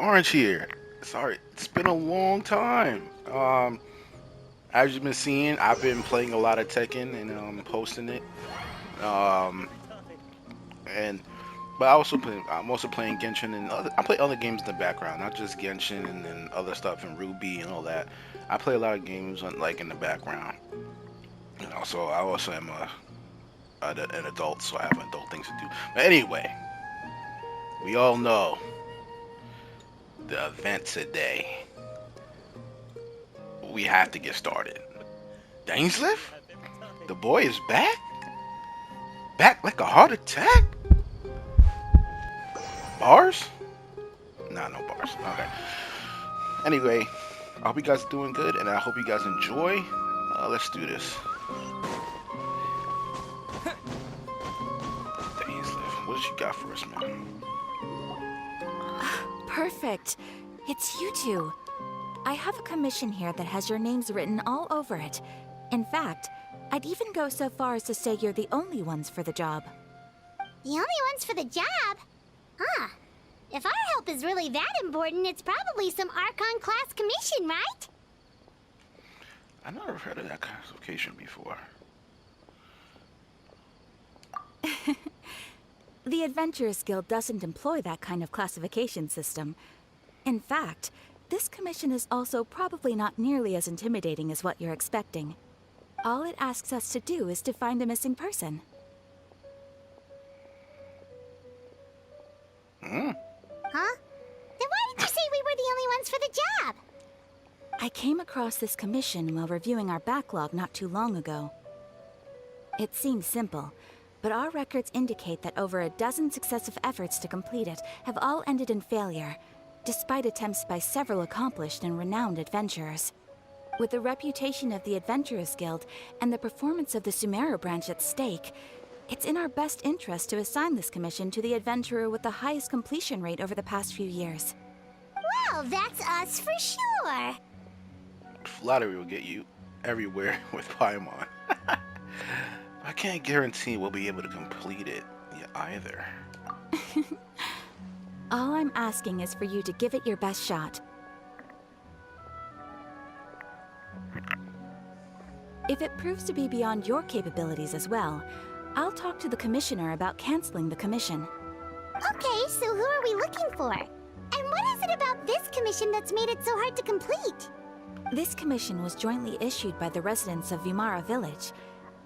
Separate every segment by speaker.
Speaker 1: Orange here. Sorry, it's been a long time. As you've been seeing, I've been playing a lot of Tekken and posting it. Um, and but I'm also playing Genshin and I play other games in the background, not just Genshin and then other stuff in Ruby and all that. I play a lot of games like in the background. And also, I also am an adult, so I have adult things to do. But anyway, we all know the event today. We have to get started. Dainsleif? The boy is back? Back like a heart attack? Bars? Nah, no bars. Okay. Anyway, I hope you guys are doing good, and I hope you guys enjoy. Let's do this. Dainsleif, what did you got for us, man?
Speaker 2: Perfect. It's you two. I have a commission here that has your names written all over it. In fact, I'd even go so far as to say you're the only ones for the job.
Speaker 3: The only ones for the job? Huh. If our help is really that important, it's probably some Archon class commission, right?
Speaker 1: I never heard of that classification before.
Speaker 2: The Adventurers Guild doesn't employ that kind of classification system. In fact, this commission is also probably not nearly as intimidating as what you're expecting. All it asks us to do is to find a missing person.
Speaker 1: Hmm?
Speaker 3: Huh? Then why did you say we were the only ones for the job?
Speaker 2: I came across this commission while reviewing our backlog not too long ago. It seems simple, but our records indicate that over a dozen successive efforts to complete it have all ended in failure, despite attempts by several accomplished and renowned adventurers. With the reputation of the Adventurers Guild and the performance of the Sumeru branch at stake, it's in our best interest to assign this commission to the adventurer with the highest completion rate over the past few years.
Speaker 3: Well, that's us for sure.
Speaker 1: Flattery will get you everywhere with Paimon. I can't guarantee we'll be able to complete it either.
Speaker 2: All I'm asking is for you to give it your best shot. If it proves to be beyond your capabilities as well, I'll talk to the commissioner about canceling the commission.
Speaker 3: Okay, so who are we looking for? And what is it about this commission that's made it so hard to complete?
Speaker 2: This commission was jointly issued by the residents of Vimara Village.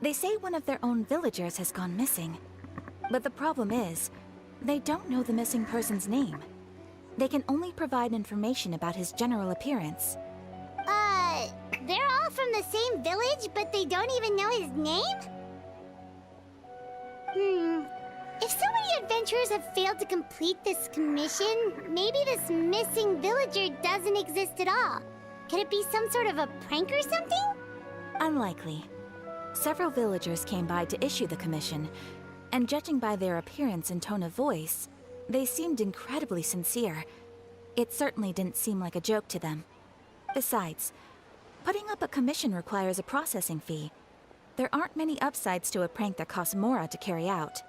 Speaker 2: They say one of their own villagers has gone missing. But the problem is, they don't know the missing person's name. They can only provide information about his general appearance.
Speaker 3: They're all from the same village, but they don't even know his name? If so many adventurers have failed to complete this commission, maybe this missing villager doesn't exist at all. Could it be some sort of a prank or something?
Speaker 2: Unlikely. Several villagers came by to issue the commission, and judging by their appearance and tone of voice, they seemed incredibly sincere. It certainly didn't seem like a joke to them. Besides, putting up a commission requires a processing fee. There aren't many upsides to a prank that costs Mora to carry out.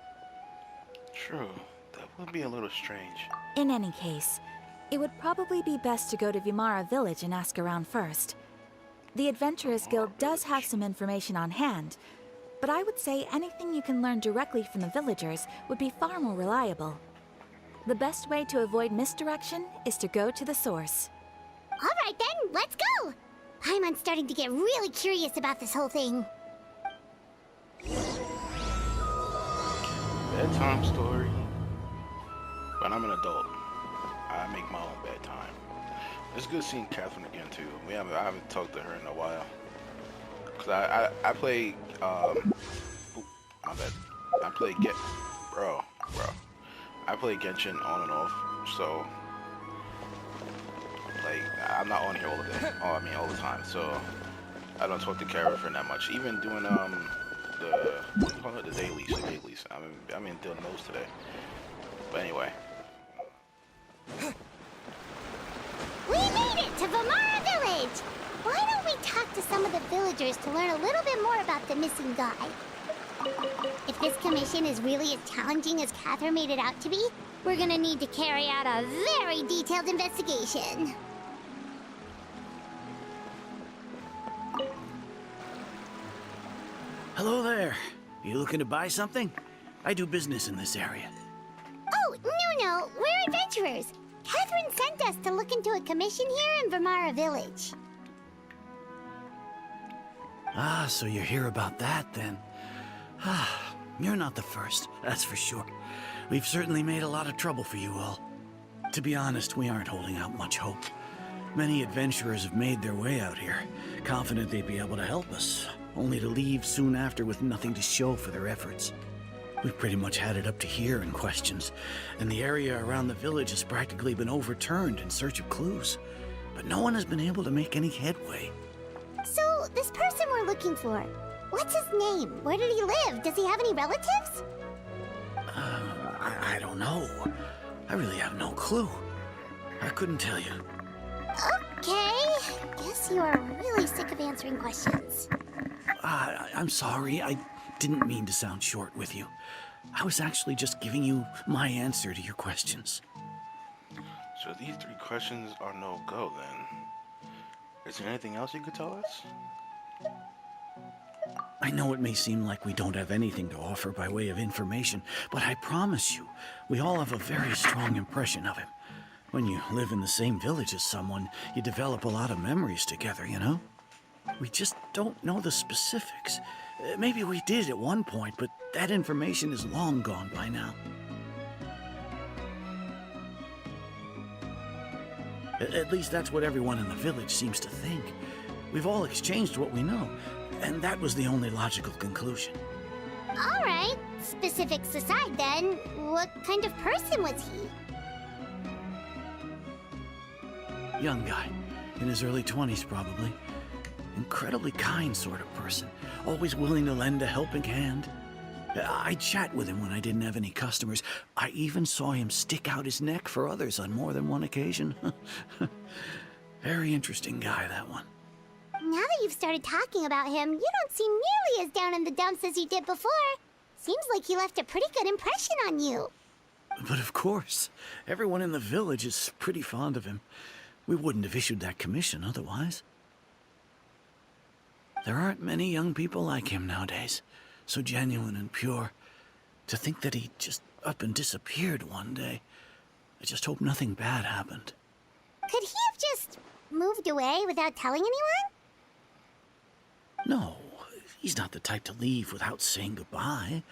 Speaker 1: True, that would be a little strange.
Speaker 2: In any case, it would probably be best to go to Vimara Village and ask around first. The Adventurers Guild does have some information on hand, but I would say anything you can learn directly from the villagers would be far more reliable. The best way to avoid misdirection is to go to the source.
Speaker 3: All right then, let's go! I'm starting to get really curious about this whole thing.
Speaker 1: Bedtime story. But I'm an adult. I make my own bedtime. It's good seeing Catherine again too. I haven't talked to her in a while. Cause I play my bad. I play bro. I play Genshin on and off, so like I'm not on here all the day. All the time. So I don't talk to Catherine that much. Even doing the dailies. I'm in doing those today. But anyway.
Speaker 3: We made it to Vimara Village! Why don't we talk to some of the villagers to learn a little bit more about the missing guy? If this commission is really as challenging as Catherine made it out to be, We're gonna need to carry out a very detailed investigation.
Speaker 4: Hello there. You looking to buy something? I do business in this area.
Speaker 3: Oh, no, we're adventurers. Catherine sent us to look into a commission here in Vermara Village.
Speaker 4: Ah, so you're here about that, then. Ah, you're not the first, that's for sure. We've certainly made a lot of trouble for you all. To be honest, we aren't holding out much hope. Many adventurers have made their way out here, confident they'd be able to help us, only to leave soon after with nothing to show for their efforts. We've pretty much had it up to here in questions, and the area around the village has practically been overturned in search of clues. But no one has been able to make any headway.
Speaker 3: So, this person we're looking for, what's his name? Where did he live? Does he have any relatives?
Speaker 4: I don't know. I really have no clue. I couldn't tell you.
Speaker 3: Okay, guess you are really sick of answering questions.
Speaker 4: I'm sorry. I didn't mean to sound short with you. I was actually just giving you my answer to your questions.
Speaker 1: So these 3 questions are no-go then. Is there anything else you could tell us?
Speaker 4: I know it may seem like we don't have anything to offer by way of information, but I promise you, we all have a very strong impression of him. When you live in the same village as someone, you develop a lot of memories together, you know? We just don't know the specifics. Maybe we did at one point, but that information is long gone by now. At least that's what everyone in the village seems to think. We've all exchanged what we know, and that was the only logical conclusion.
Speaker 3: All right, specifics aside then, what kind of person was he?
Speaker 4: Young guy, in his early 20s probably. Incredibly kind sort of person, always willing to lend a helping hand. I'd chat with him when I didn't have any customers. I even saw him stick out his neck for others on more than one occasion. Very interesting guy, that one.
Speaker 3: Now that you've started talking about him, you don't seem nearly as down in the dumps as you did before. Seems like he left a pretty good impression on you.
Speaker 4: But of course, everyone in the village is pretty fond of him. We wouldn't have issued that commission otherwise. There aren't many young people like him nowadays, so genuine and pure. To think that he just up and disappeared one day. I just hope nothing bad happened.
Speaker 3: Could he have just moved away without telling anyone?
Speaker 4: No, he's not the type to leave without saying goodbye.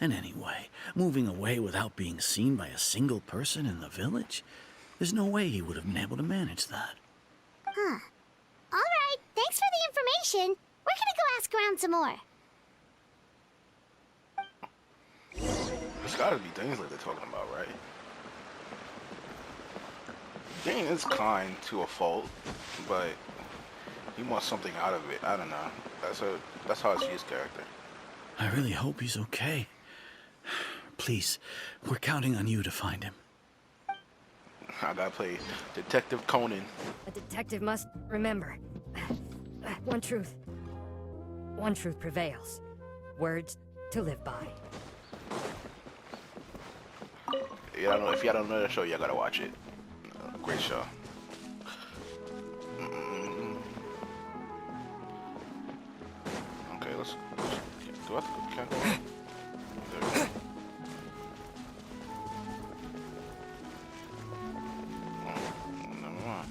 Speaker 4: And anyway, moving away without being seen by a single person in the village? There's no way he would have been able to manage that.
Speaker 3: Huh. All right, thanks for the information. We're gonna go ask around some more.
Speaker 1: There's gotta be things like they're talking about, right? Jane is kind to a fault, but he wants something out of it. I don't know. That's how I see his character.
Speaker 4: I really hope he's okay. Please, we're counting on you to find him.
Speaker 1: I gotta play Detective Conan.
Speaker 5: A detective must remember. One truth. One truth prevails. Words to live by.
Speaker 1: Yeah, I don't know. If y'all don't know that show, y'all gotta watch it. Great show. Okay, let's do I can't go on? There we go. Never mind.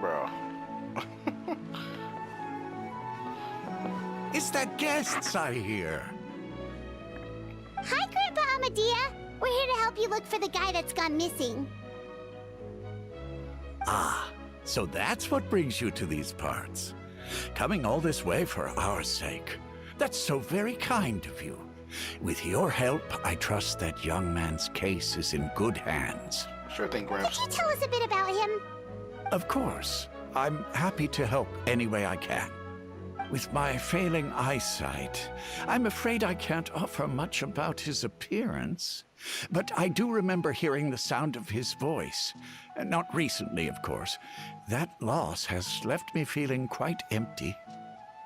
Speaker 1: Bro.
Speaker 6: It's the guests I hear.
Speaker 3: Hi, Grandpa Amadea. We're here to help you look for the guy that's gone missing.
Speaker 6: Ah, so that's what brings you to these parts. Coming all this way for our sake. That's so very kind of you. With your help, I trust that young man's case is in good hands.
Speaker 1: Sure thing,
Speaker 3: Could
Speaker 1: Gramps.
Speaker 3: you tell us a bit about him?
Speaker 6: Of course, I'm happy to help any way I can. With my failing eyesight, I'm afraid I can't offer much about his appearance. But I do remember hearing the sound of his voice. Not recently, of course. That loss has left me feeling quite empty.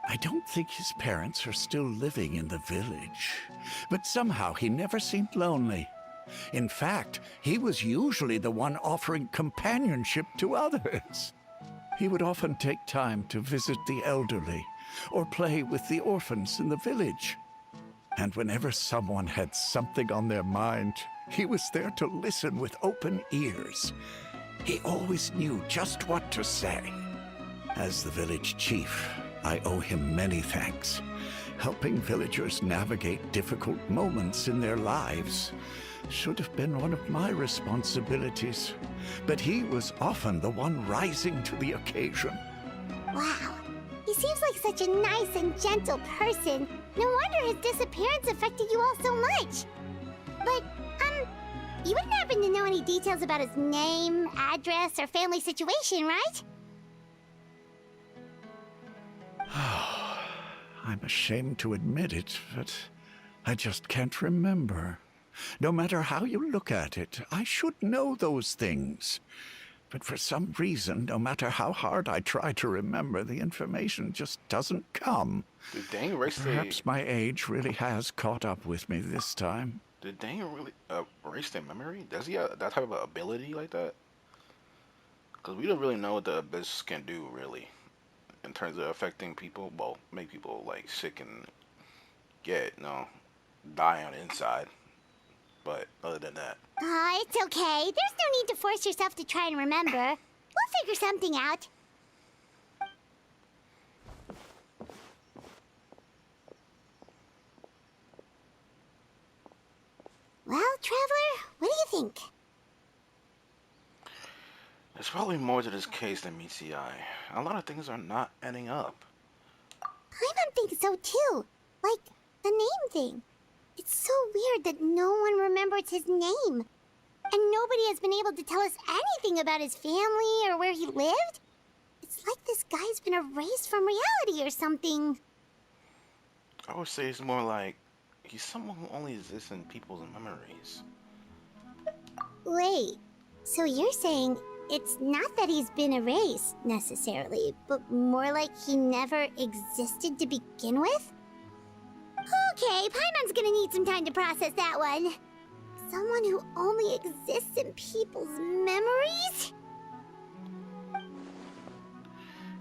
Speaker 6: I don't think his parents are still living in the village. But somehow he never seemed lonely. In fact, he was usually the one offering companionship to others. He would often take time to visit the elderly or play with the orphans in the village. And whenever someone had something on their mind, he was there to listen with open ears. He always knew just what to say. As the village chief, I owe him many thanks. Helping villagers navigate difficult moments in their lives should have been one of my responsibilities. But he was often the one rising to the occasion.
Speaker 3: Wow. He seems like such a nice and gentle person. No wonder his disappearance affected you all so much. But, you wouldn't happen to know any details about his name, address, or family situation, right?
Speaker 6: I'm ashamed to admit it, but I just can't remember. No matter how you look at it, I should know those things. But for some reason, no matter how hard I try to remember, the information just doesn't come.
Speaker 1: Did Dane erase
Speaker 6: Perhaps my age really has caught up with me this time.
Speaker 1: Did Dane really erase their memory? Does he have that type of ability like that? Because we don't really know what the abyss can do, really, in terms of affecting people. Well, make people like sick and die on the inside. But other than that,
Speaker 3: It's okay. There's no need to force yourself to try and remember. We'll figure something out. Well, Traveler, what do you think?
Speaker 1: there's probably more to this case than meets the eye. A lot of things are not adding up.
Speaker 3: Paimon thinks so too. Like, the name thing. It's so weird that no one remembers his name. And nobody has been able to tell us anything about his family or where he lived. It's like this guy's been erased from reality or something.
Speaker 1: I would say it's more like he's someone who only exists in people's memories.
Speaker 3: Wait, so you're saying it's not that he's been erased, necessarily, but more like he never existed to begin with? Okay, Paimon's gonna need some time to process that one. Someone who only exists in people's memories?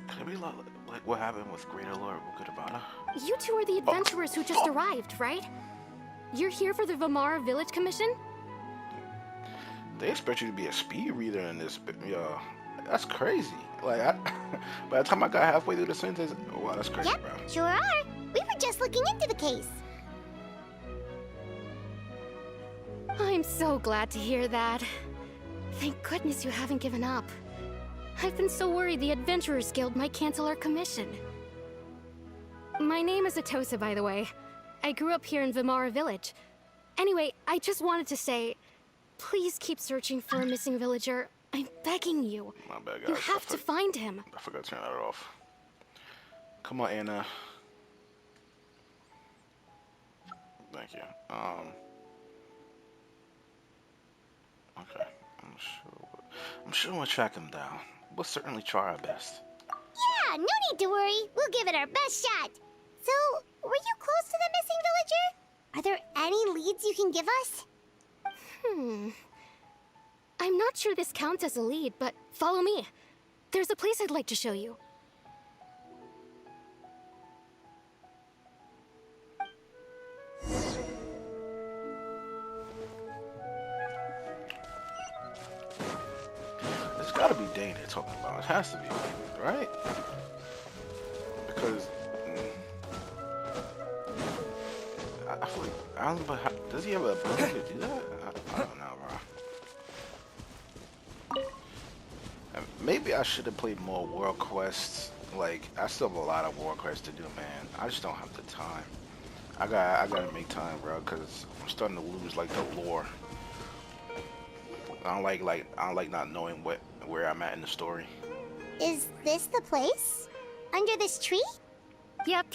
Speaker 1: Could it be like what happened with Greater Lord Ukudabara?
Speaker 7: You two are the adventurers who just arrived, right? You're here for the Vamara Village Commission?
Speaker 1: They expect you to be a speed reader in this, that's crazy. Like, by the time I got halfway through the sentence, wow, that's crazy,
Speaker 3: Yep,
Speaker 1: bro.
Speaker 3: sure are. We were just looking into the case.
Speaker 7: I'm so glad to hear that. Thank goodness you haven't given up. I've been so worried the Adventurers Guild might cancel our commission. My name is Atosa, by the way. I grew up here in Vamara Village. Anyway, I just wanted to say, please keep searching for a missing villager. I'm begging you.
Speaker 1: My bad, guys.
Speaker 7: You have to find him.
Speaker 1: I forgot to turn that off. Come on, Anna. Thank you. Okay. I'm sure we'll track him down. We'll certainly try our best.
Speaker 3: Yeah, no need to worry. We'll give it our best shot. So, were you close to the missing villager? Are there any leads you can give us?
Speaker 7: I'm not sure this counts as a lead, but follow me. There's a place I'd like to show you.
Speaker 1: There's gotta be Dane they're talking about. It has to be, right? Because I feel like I don't know. Does he have a ability to do that? I don't know, bro. Maybe I should have played more world quests. Like, I still have a lot of world quests to do, man. I just don't have the time. I gotta make time, bro, because I'm starting to lose like the lore. I don't like not knowing where I'm at in the story.
Speaker 3: Is this the place? Under this tree?
Speaker 7: Yep.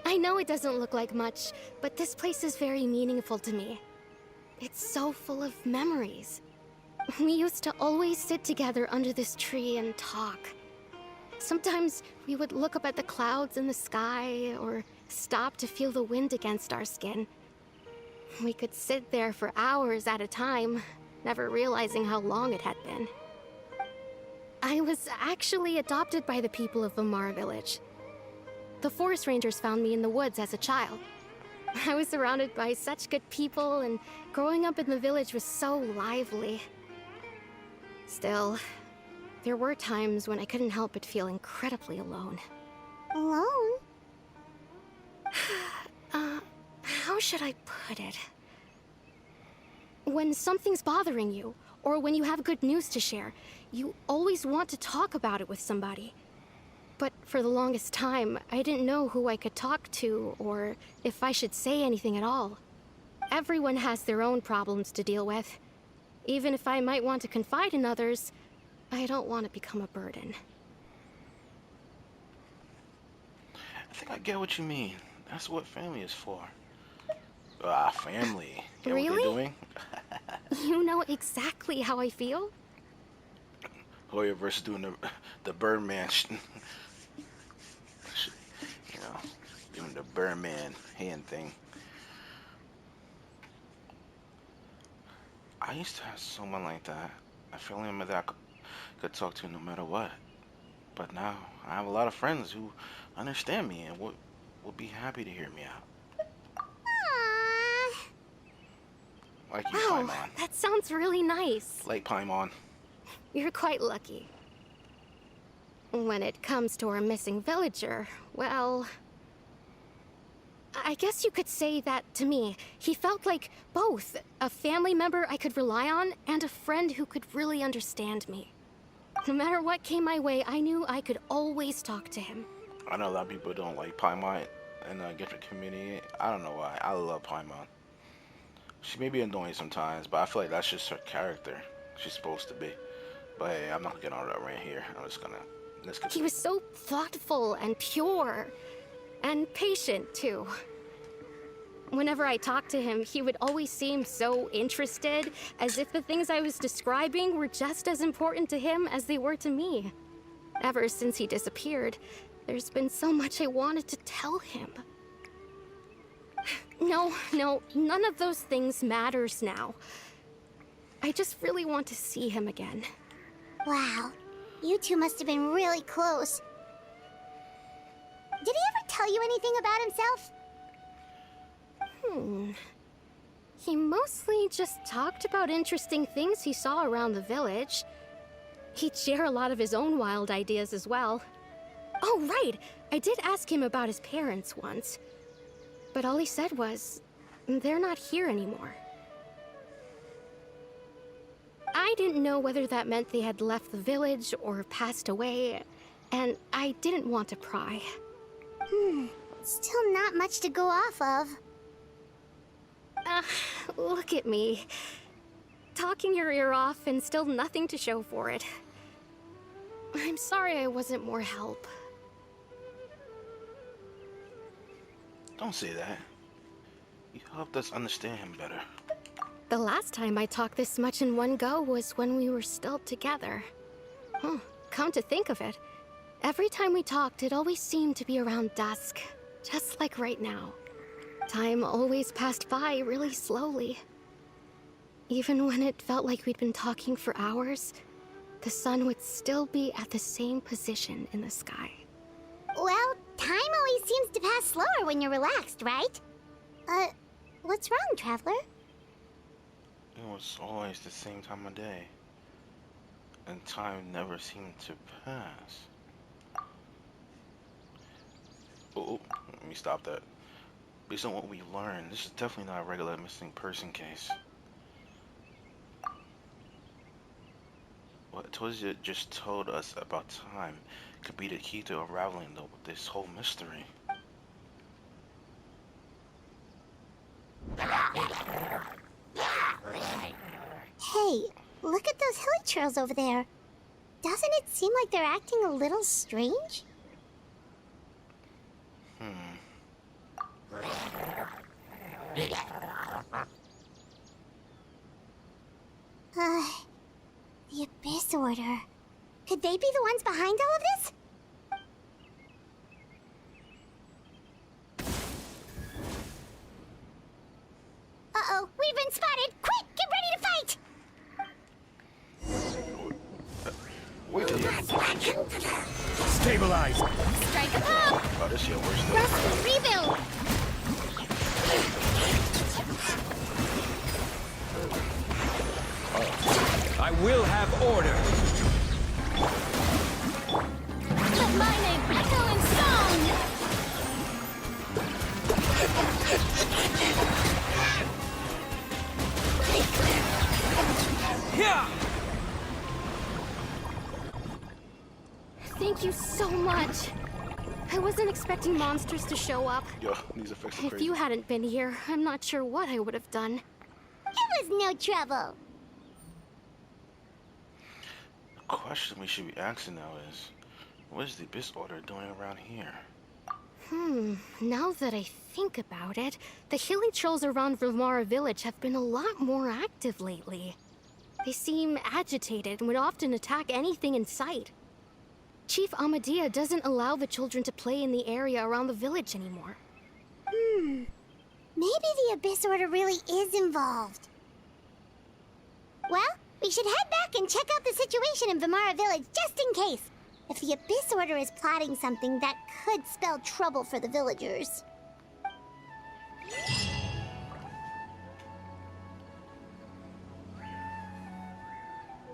Speaker 7: I know it doesn't look like much, but this place is very meaningful to me. It's so full of memories. We used to always sit together under this tree and talk. Sometimes we would look up at the clouds in the sky, or stop to feel the wind against our skin. We could sit there for hours at a time, never realizing how long it had been. I was actually adopted by the people of Vamar village. The forest rangers found me in the woods as a child. I was surrounded by such good people, and growing up in the village was so lively. Still, there were times when I couldn't help but feel incredibly alone.
Speaker 3: Alone?
Speaker 7: How should I put it? When something's bothering you, or when you have good news to share, you always want to talk about it with somebody. But for the longest time, I didn't know who I could talk to, or if I should say anything at all. Everyone has their own problems to deal with. Even if I might want to confide in others, I don't want to become a burden.
Speaker 1: I think I get what you mean. That's what family is for. Family. Get
Speaker 7: Really?
Speaker 1: what they're doing?
Speaker 7: You know exactly how I feel?
Speaker 1: Hoya versus doing the Birdman, doing the Birdman hand thing. I used to have someone like that. A family member that I could talk to no matter what. But now I have a lot of friends who understand me and would be happy to hear me out.
Speaker 3: Aww.
Speaker 1: Like you,
Speaker 7: Wow,
Speaker 1: Paimon.
Speaker 7: that sounds really nice.
Speaker 1: Like Paimon.
Speaker 7: You're quite lucky. When it comes to our missing villager, well, I guess you could say that to me. He felt like both a family member I could rely on and a friend who could really understand me. No matter what came my way, I knew I could always talk to him.
Speaker 1: I know a lot of people don't like Paimon in the Genshin community. I don't know why. I love Paimon. She may be annoying sometimes, but I feel like that's just her character. She's supposed to be. But hey, I'm not gonna get on that right here. I'm just gonna... Let's get
Speaker 7: He was so thoughtful and pure. And patient, too. Whenever I talked to him, he would always seem so interested, as if the things I was describing were just as important to him as they were to me. Ever since he disappeared, there's been so much I wanted to tell him. No, none of those things matters now. I just really want to see him again.
Speaker 3: Wow. You two must have been really close. Did he ever tell you anything about himself?
Speaker 7: He mostly just talked about interesting things he saw around the village. He'd share a lot of his own wild ideas as well. Oh, right! I did ask him about his parents once. But all he said was, they're not here anymore. I didn't know whether that meant they had left the village or passed away, and I didn't want to pry.
Speaker 3: Still not much to go off of.
Speaker 7: Look at me. Talking your ear off and still nothing to show for it. I'm sorry I wasn't more help.
Speaker 1: Don't say that. You helped us understand him better.
Speaker 7: The last time I talked this much in one go was when we were still together. Come to think of it, every time we talked, it always seemed to be around dusk, just like right now. Time always passed by really slowly. Even when it felt like we'd been talking for hours, the sun would still be at the same position in the sky.
Speaker 3: Well, time always seems to pass slower when you're relaxed, right? What's wrong, Traveler?
Speaker 1: It was always the same time of day. And time never seemed to pass. Oh, let me stop that. Based on what we learned, this is definitely not a regular missing person case. What Tosia just told us about time could be the key to unraveling this whole mystery.
Speaker 3: Hey, look at those hilly trails over there. Doesn't it seem like they're acting a little strange? The Abyss Order. Could they be the ones behind all of this? Uh-oh, we've been spotted! Quick, get ready to fight!
Speaker 1: Wait till you.
Speaker 4: Stabilize!
Speaker 7: Strike a pop!
Speaker 1: Oh, this your worst.
Speaker 7: Rusty, rebuild!
Speaker 8: I will have order.
Speaker 7: Let my name echo in song!
Speaker 8: Yeah!
Speaker 7: Thank you so much. I wasn't expecting monsters to show up.
Speaker 1: Yo, these effects are
Speaker 7: If
Speaker 1: crazy.
Speaker 7: you hadn't been here, I'm not sure what I would have done.
Speaker 3: It was no trouble.
Speaker 1: The question we should be asking now is, what is the Abyss Order doing around here?
Speaker 7: Now that I think about it, the hilly trolls around Vimara village have been a lot more active lately. They seem agitated and would often attack anything in sight. Chief Amadea doesn't allow the children to play in the area around the village anymore.
Speaker 3: Maybe the Abyss Order really is involved. Well, we should head back and check out the situation in Vimara village just in case. If the Abyss Order is plotting something that could spell trouble for the villagers.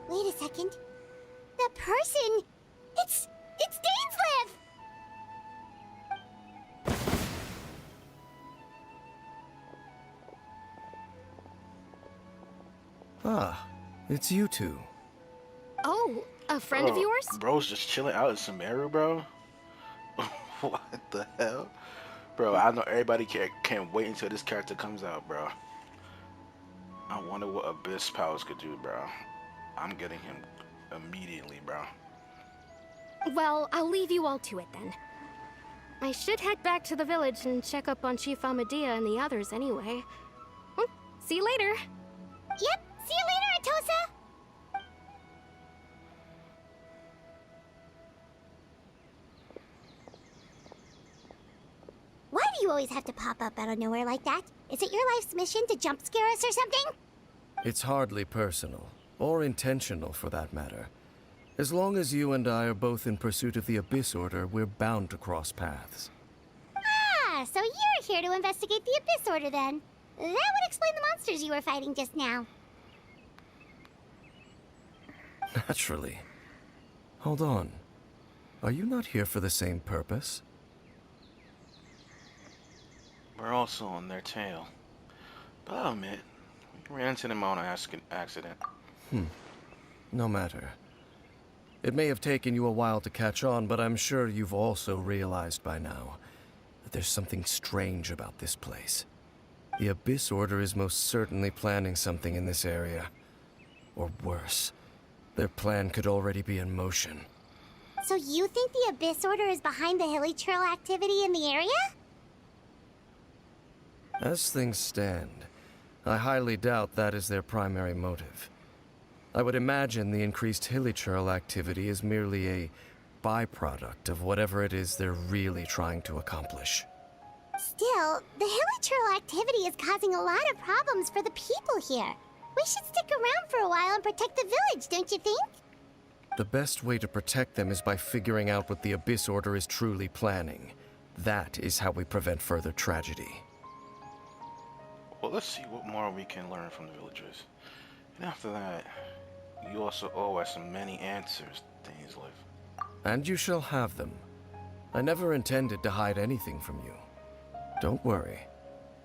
Speaker 3: Wait a second. The person... It's Dainslev!
Speaker 9: Ah, it's you two.
Speaker 7: Oh, a friend of
Speaker 1: Oh,
Speaker 7: yours?
Speaker 1: Bro's just chilling out in Sumeru, bro. What the hell? Bro, I know everybody can't wait until this character comes out, bro. I wonder what Abyss powers could do, bro. I'm getting him immediately, bro.
Speaker 7: Well, I'll leave you all to it then. I should head back to the village and check up on Chief Amadea and the others anyway. Well, see you later.
Speaker 3: Yep, see you later, Atosa! Why do you always have to pop up out of nowhere like that? Is it your life's mission to jump scare us or something?
Speaker 9: It's hardly personal, or intentional for that matter. As long as you and I are both in pursuit of the Abyss Order, we're bound to cross paths.
Speaker 3: Ah, so you're here to investigate the Abyss Order then. That would explain the monsters you were fighting just now.
Speaker 9: Naturally. Hold on. Are you not here for the same purpose?
Speaker 1: We're also on their tail. But I'll admit, we ran into them on an accident.
Speaker 9: No matter. It may have taken you a while to catch on, but I'm sure you've also realized by now that there's something strange about this place. The Abyss Order is most certainly planning something in this area. Or worse, their plan could already be in motion.
Speaker 3: So you think the Abyss Order is behind the hilly trail activity in the area?
Speaker 9: As things stand, I highly doubt that is their primary motive. I would imagine the increased hilichurl activity is merely a byproduct of whatever it is they're really trying to accomplish.
Speaker 3: Still, the hilichurl activity is causing a lot of problems for the people here. We should stick around for a while and protect the village, don't you think?
Speaker 9: The best way to protect them is by figuring out what the Abyss Order is truly planning. That is how we prevent further tragedy.
Speaker 1: Well, let's see what more we can learn from the villagers. And after that, you also owe us many answers, Dainslev.
Speaker 9: And you shall have them. I never intended to hide anything from you. Don't worry.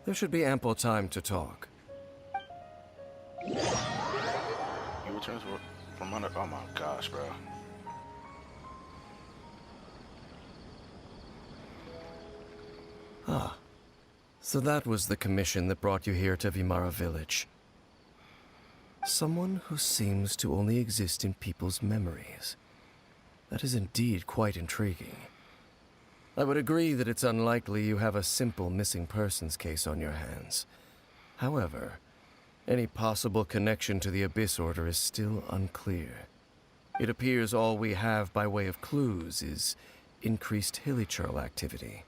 Speaker 9: There should be ample time to talk.
Speaker 1: You return from under. Oh my gosh, bro.
Speaker 9: Ah. So that was the commission that brought you here to Vimara village. Someone who seems to only exist in people's memories. That is indeed quite intriguing. I would agree that it's unlikely you have a simple missing persons case on your hands. However, any possible connection to the Abyss Order is still unclear. It appears all we have by way of clues is increased hilichurl activity,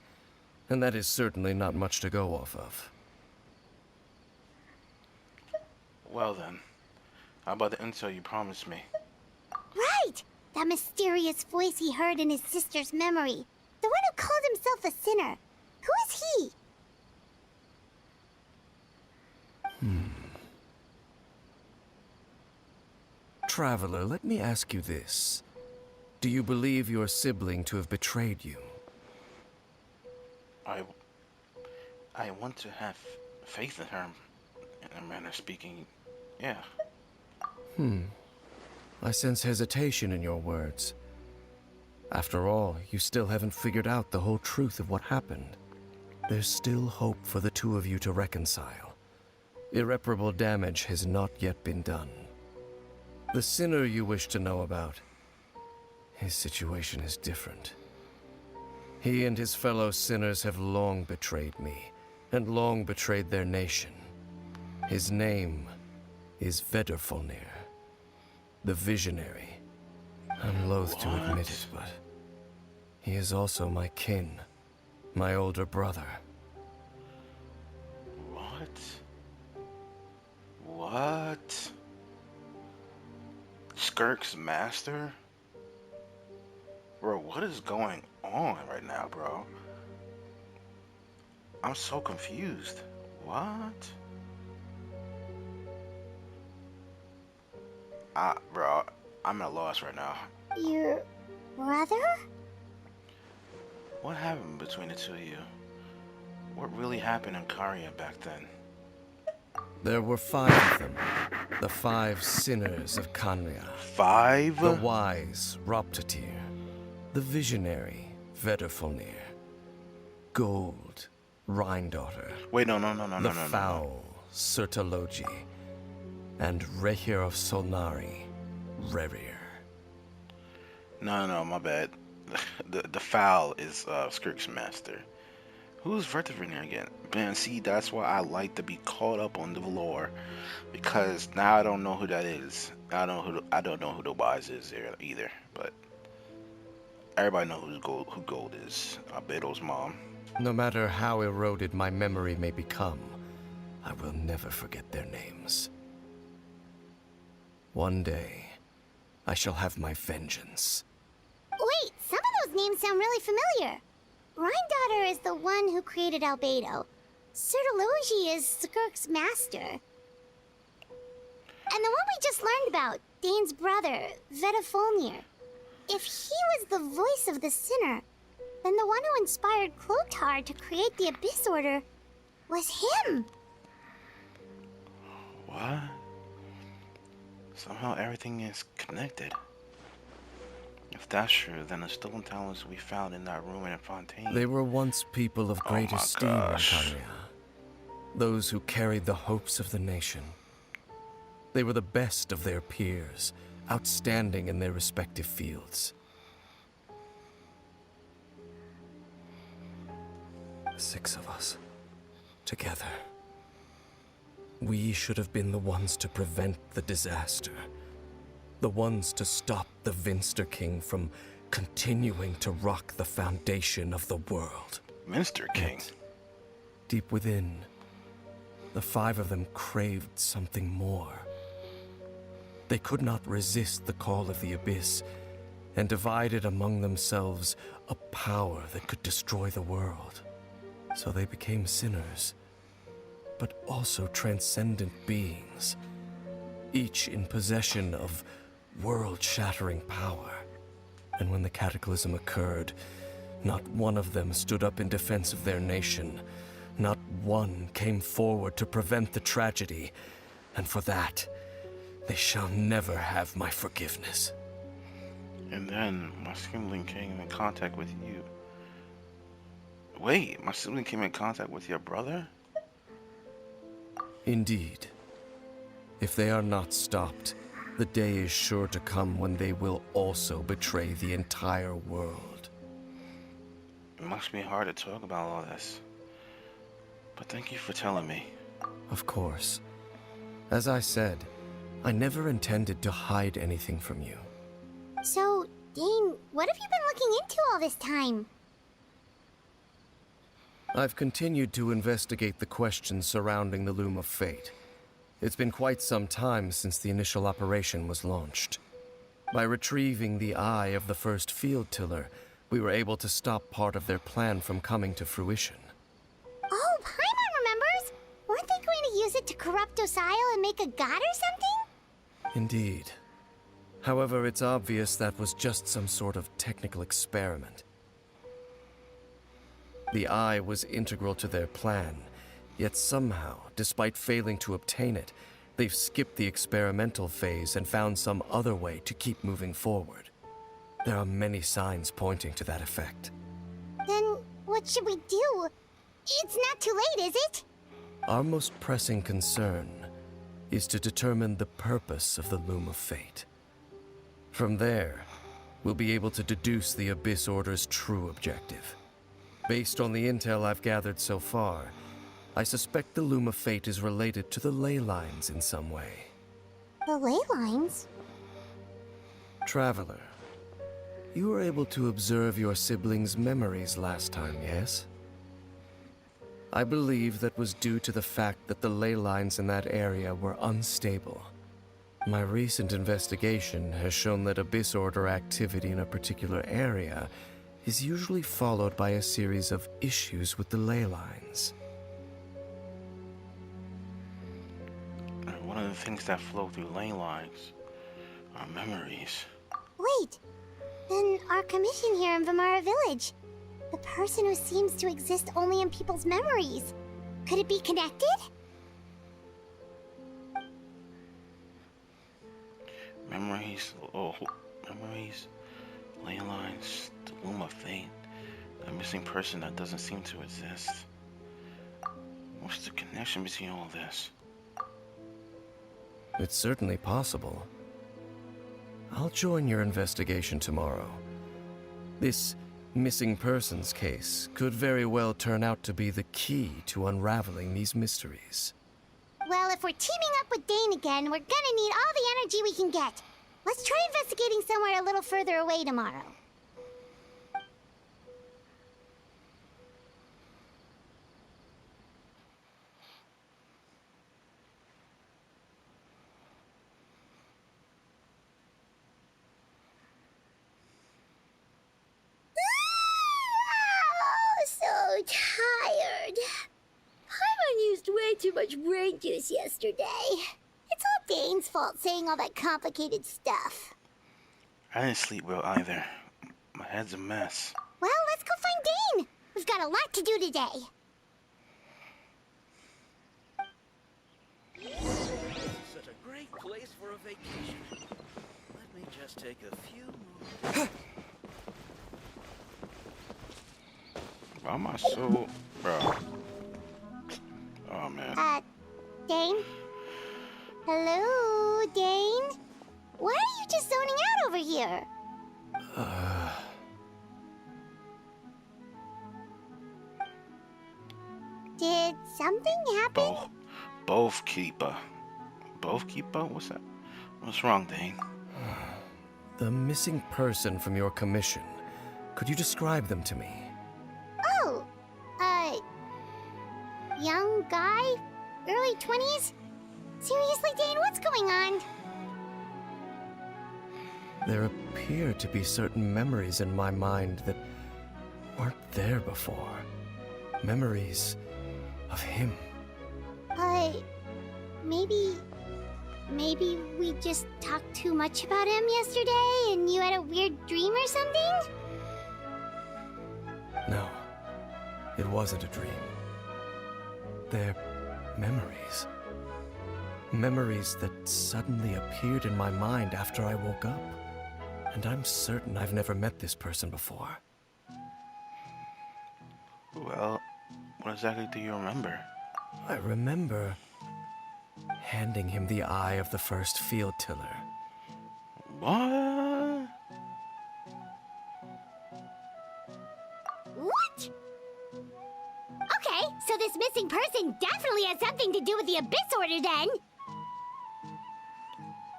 Speaker 9: and that is certainly not much to go off of.
Speaker 1: Well then, how about the intel you promised me?
Speaker 3: Right! That mysterious voice he heard in his sister's memory. The one who called himself a sinner. Who is he?
Speaker 9: Traveler, let me ask you this. Do you believe your sibling to have betrayed you?
Speaker 1: I want to have faith in her, in a manner of speaking. Yeah.
Speaker 9: I sense hesitation in your words. After all, you still haven't figured out the whole truth of what happened. There's still hope for the two of you to reconcile. Irreparable damage has not yet been done. The sinner you wish to know about, his situation is different. He and his fellow sinners have long betrayed me, and long betrayed their nation. His name is Vedrfolnir, the Visionary. I'm loath to admit it, but he is also my kin, my older brother.
Speaker 1: What? Skirk's master? Bro, what is going on right now, bro? I'm so confused. What? Bro, I'm at a loss right now.
Speaker 3: Your brother?
Speaker 1: What happened between the two of you? What really happened in Caria back then?
Speaker 9: There were 5 of them. The 5 sinners of Canria.
Speaker 1: 5?
Speaker 9: The wise, Roptatir. The visionary, Vedrfolnir. Gold, Rhindaughter.
Speaker 1: Wait, no.
Speaker 9: The foul, Sertologi. And Rehir of Solnari, Rerir.
Speaker 1: No, my bad. The foul is Skirk's master. Who's Vertivernier again? Man, see, that's why I like to be caught up on the lore, because now I don't know who that is. I don't know who the wise is there either. But everybody knows who Gold is. Bedo's mom.
Speaker 9: No matter how eroded my memory may become, I will never forget their names. One day, I shall have my vengeance.
Speaker 3: Wait, some of those names sound really familiar. Rhindaughter is the one who created Albedo. Sertologi is Skirk's master. And the one we just learned about, Dane's brother, Vedrfolnir. If he was the voice of the sinner, then the one who inspired Clotar to create the Abyss Order was him.
Speaker 1: What? Somehow everything is connected. If that's true, then the stolen talents we found in that ruin in Fontaine.
Speaker 9: They were once people of great esteem in Canria. Those who carried the hopes of the nation. They were the best of their peers, outstanding in their respective fields. The 6 of us, together. We should have been the ones to prevent the disaster. The ones to stop the Vinster King from continuing to rock the foundation of the world.
Speaker 1: Minster King?
Speaker 9: Yet, deep within, the 5 of them craved something more. They could not resist the call of the Abyss, and divided among themselves a power that could destroy the world. So they became sinners, but also transcendent beings, each in possession of world-shattering power. And when the cataclysm occurred, not one of them stood up in defense of their nation. Not one came forward to prevent the tragedy. And for that, they shall never have my forgiveness.
Speaker 1: And then my sibling came in contact with you. Wait, my sibling came in contact with your brother?
Speaker 9: Indeed. If they are not stopped, the day is sure to come when they will also betray the entire world.
Speaker 1: It must be hard to talk about all this. But thank you for telling me.
Speaker 9: Of course. As I said, I never intended to hide anything from you.
Speaker 3: So, Dane, what have you been looking into all this time?
Speaker 9: I've continued to investigate the questions surrounding the Loom of Fate. It's been quite some time since the initial operation was launched. By retrieving the eye of the first field tiller, we were able to stop part of their plan from coming to fruition.
Speaker 3: Oh, Paimon remembers! Weren't they going to use it to corrupt Dosile and make a god or something?
Speaker 9: Indeed. However, it's obvious that was just some sort of technical experiment. The eye was integral to their plan, yet somehow, despite failing to obtain it, they've skipped the experimental phase and found some other way to keep moving forward. There are many signs pointing to that effect.
Speaker 3: Then, what should we do? It's not too late, is it?
Speaker 9: Our most pressing concern is to determine the purpose of the Loom of Fate. From there, we'll be able to deduce the Abyss Order's true objective. Based on the intel I've gathered so far, I suspect the Loom of Fate is related to the ley lines in some way.
Speaker 3: The ley lines?
Speaker 9: Traveler, you were able to observe your siblings' memories last time, yes? I believe that was due to the fact that the ley lines in that area were unstable. My recent investigation has shown that Abyss Order activity in a particular area is usually followed by a series of issues with the ley lines.
Speaker 1: One of the things that flow through ley lines are memories.
Speaker 3: Wait, then our commission here in Vimara Village. The person who seems to exist only in people's memories. Could it be connected?
Speaker 1: Memories, memories, ley lines, the Loom of Fate, a missing person that doesn't seem to exist. What's the connection between all this?
Speaker 9: It's certainly possible. I'll join your investigation tomorrow. This missing persons case could very well turn out to be the key to unraveling these mysteries.
Speaker 3: Well, if we're teaming up with Dane again, we're gonna need all the energy we can get. Let's try investigating somewhere a little further away tomorrow. So tired. Paimon used way too much brain juice yesterday. It's all Dane's fault saying all that complicated stuff.
Speaker 1: I didn't sleep well either. My head's a mess.
Speaker 3: Well, let's go find Dane. We've got a lot to do today.
Speaker 4: Such a great place for a vacation. Let me just take a few more.
Speaker 1: Why am I so... Bro. Oh, man.
Speaker 3: Dane? Hello, Dane? Why are you just zoning out over here? Did something happen?
Speaker 1: Both keeper. Both keeper? What's that? What's wrong, Dane?
Speaker 9: The missing person from your commission. Could you describe them to me?
Speaker 3: Oh, young guy? Early 20s? Seriously, Dane, what's going on?
Speaker 9: There appear to be certain memories in my mind that weren't there before. Memories of him.
Speaker 3: Maybe we just talked too much about him yesterday and you had a weird dream or something?
Speaker 9: No, it wasn't a dream. They're memories. Memories that suddenly appeared in my mind after I woke up. And I'm certain I've never met this person before.
Speaker 1: Well, what exactly do you remember?
Speaker 9: I remember handing him the eye of the first field tiller.
Speaker 1: What?
Speaker 3: What? Okay, so this missing person definitely has something to do with the Abyss Order then.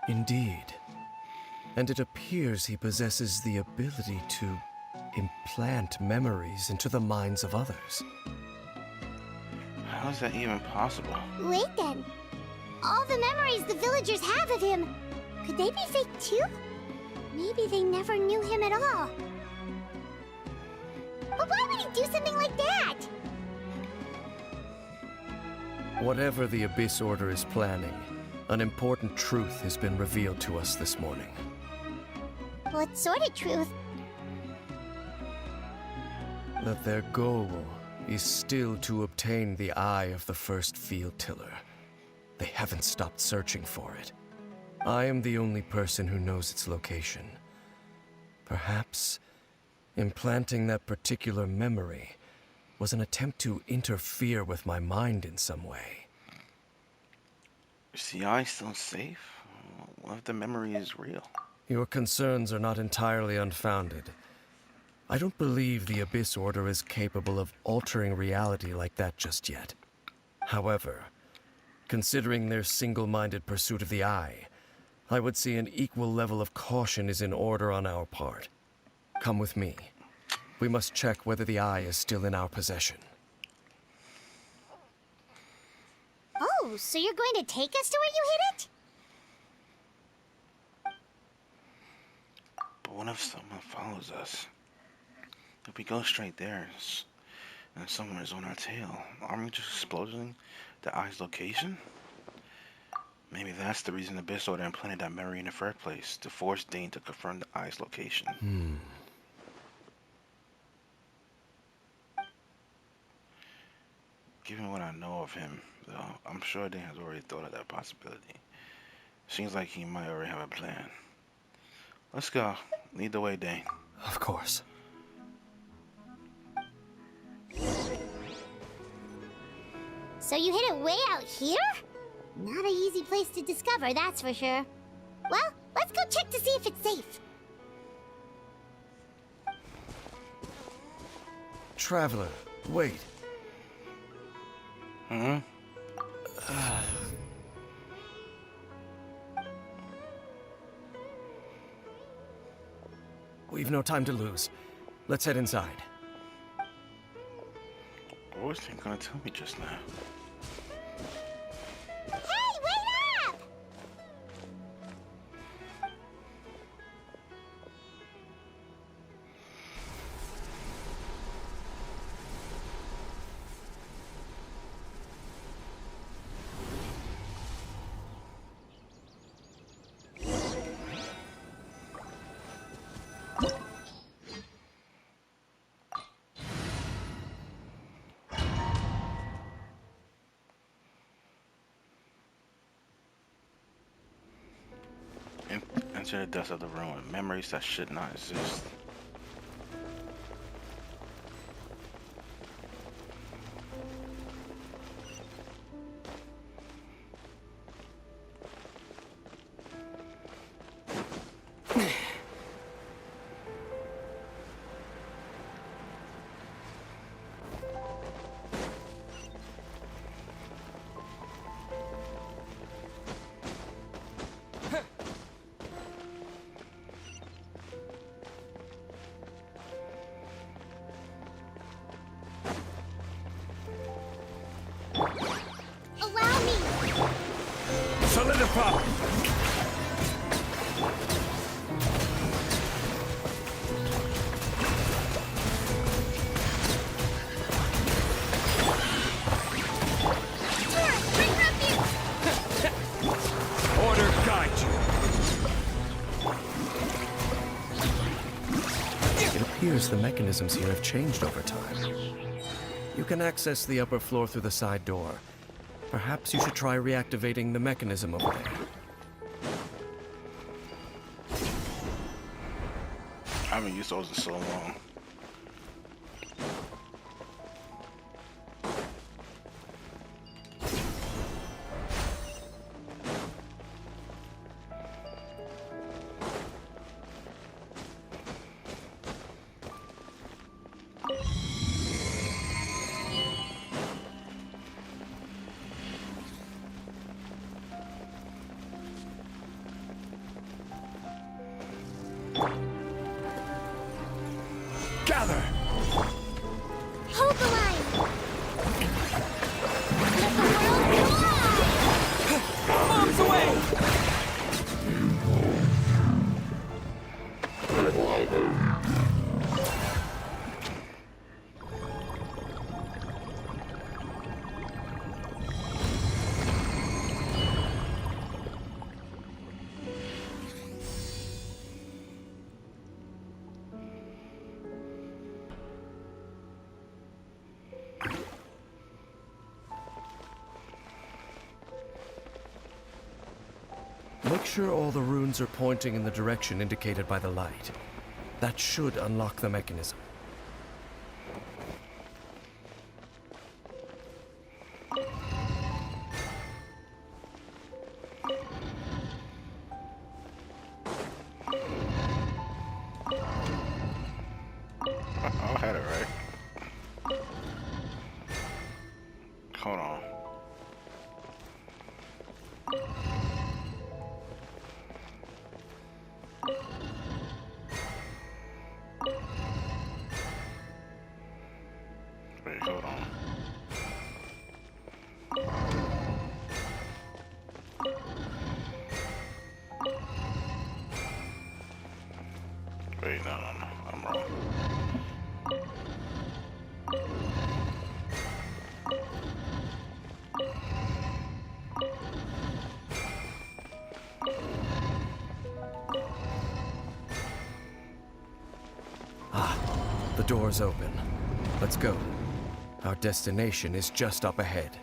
Speaker 9: Indeed. And it appears he possesses the ability to implant memories into the minds of others.
Speaker 1: How is that even possible?
Speaker 3: Wait then. All the memories the villagers have of him, could they be fake too? Maybe they never knew him at all. But why would he do something like that?
Speaker 9: Whatever the Abyss Order is planning, an important truth has been revealed to us this morning.
Speaker 3: What sort of truth?
Speaker 9: That their goal is still to obtain the eye of the first field tiller. They haven't stopped searching for it. I am the only person who knows its location. Perhaps implanting that particular memory was an attempt to interfere with my mind in some way.
Speaker 1: Is the eye still safe? What if the memory is real?
Speaker 9: Your concerns are not entirely unfounded. I don't believe the Abyss Order is capable of altering reality like that just yet. However, considering their single-minded pursuit of the eye, I would say an equal level of caution is in order on our part. Come with me. We must check whether the eye is still in our possession.
Speaker 3: Oh, so you're going to take us to where you hid it?
Speaker 1: But what if someone follows us? If we go straight there, and someone is on our tail, aren't we just exposing the eye's location? Maybe that's the reason the Abyss Order implanted that memory in the first place, to force Dane to confirm the eye's location. Given what I know of him, though, I'm sure Dane has already thought of that possibility. Seems like he might already have a plan. Let's go. Lead the way, Dane.
Speaker 9: Of course.
Speaker 3: So you hid it way out here? Not an easy place to discover, that's for sure. Well, let's go check to see if it's safe.
Speaker 9: Traveler, wait. We've no time to lose. Let's head inside.
Speaker 1: What was he gonna tell me just now?
Speaker 3: Hey, wait up!
Speaker 1: Enter the depths of the ruin. Memories that should not exist.
Speaker 3: Allow me!
Speaker 8: Solidify! Order guide you.
Speaker 9: It appears the mechanisms here have changed over time. You can access the upper floor through the side door. Perhaps you should try reactivating the mechanism over there.
Speaker 1: I haven't used those in so long.
Speaker 9: Make sure all the runes are pointing in the direction indicated by the light. That should unlock the mechanism.
Speaker 1: I had it right. Hold on. Wait, hold on. Wait, no, I'm wrong.
Speaker 9: The door's open. Let's go. Our destination is just up ahead.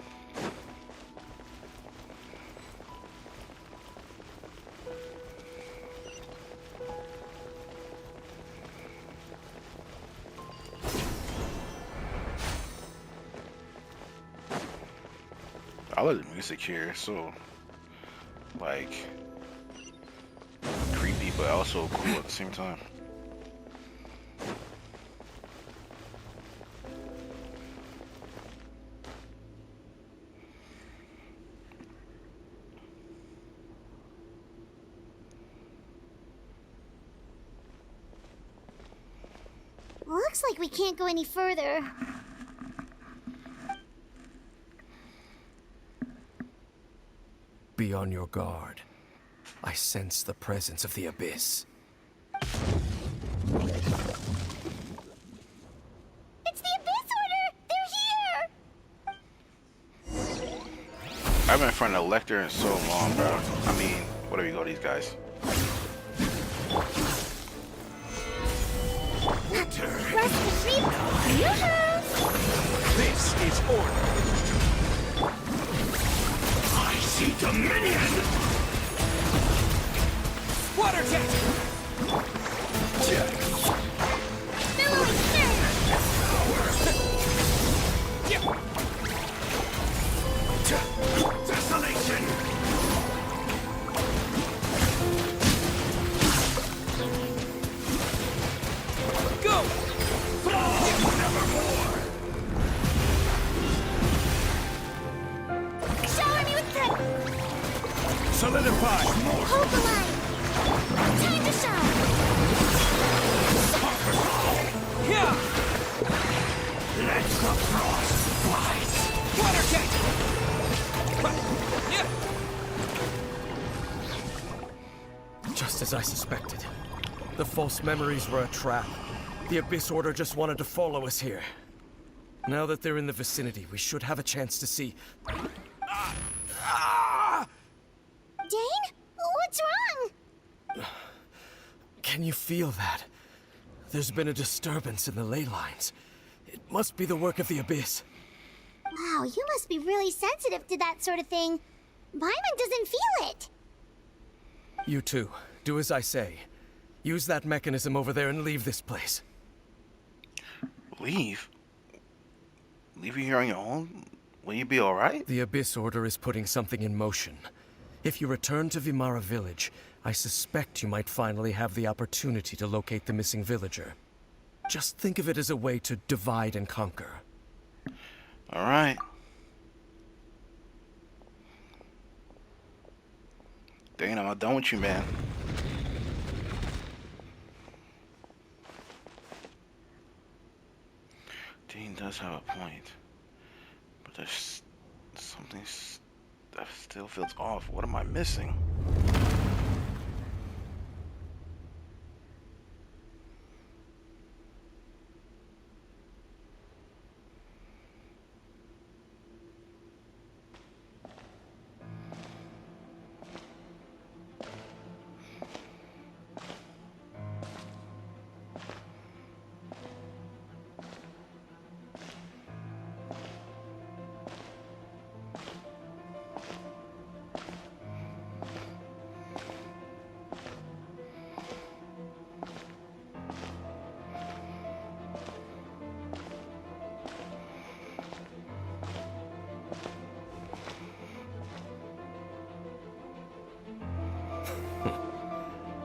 Speaker 1: I love the music here, so like creepy but also cool at the same time.
Speaker 3: Looks like we can't go any further.
Speaker 9: Be on your guard. I sense the presence of the Abyss.
Speaker 3: It's the Abyss Order! They're here!
Speaker 1: I've been in front of the lector in so long, bro. I mean, whatever you go, these guys.
Speaker 3: Rest the sheep!
Speaker 8: This is order. I see dominion. Water jet.
Speaker 3: Billowing surge!
Speaker 8: Desolation. Go. Nevermore.
Speaker 3: Shower me with tech!
Speaker 8: Solidify.
Speaker 3: Hope alive! Time to shine!
Speaker 8: Yeah. Let the frost bite. Water jet. Yeah.
Speaker 9: Just as I suspected. The false memories were a trap. The Abyss Order just wanted to follow us here. Now that they're in the vicinity, we should have a chance to see...
Speaker 3: Dane? What's wrong?
Speaker 9: Can you feel that? There's been a disturbance in the ley lines. It must be the work of the Abyss.
Speaker 3: Wow, you must be really sensitive to that sort of thing. Paimon doesn't feel it.
Speaker 9: You too. Do as I say. Use that mechanism over there and leave this place.
Speaker 1: Leave? Leave you here on your own? Will you be alright?
Speaker 9: The Abyss Order is putting something in motion. If you return to Vimara Village, I suspect you might finally have the opportunity to locate the missing villager. Just think of it as a way to divide and conquer.
Speaker 1: Alright. Dang, I'm not done with you, man. Dean does have a point. But there's something that still feels off. What am I missing?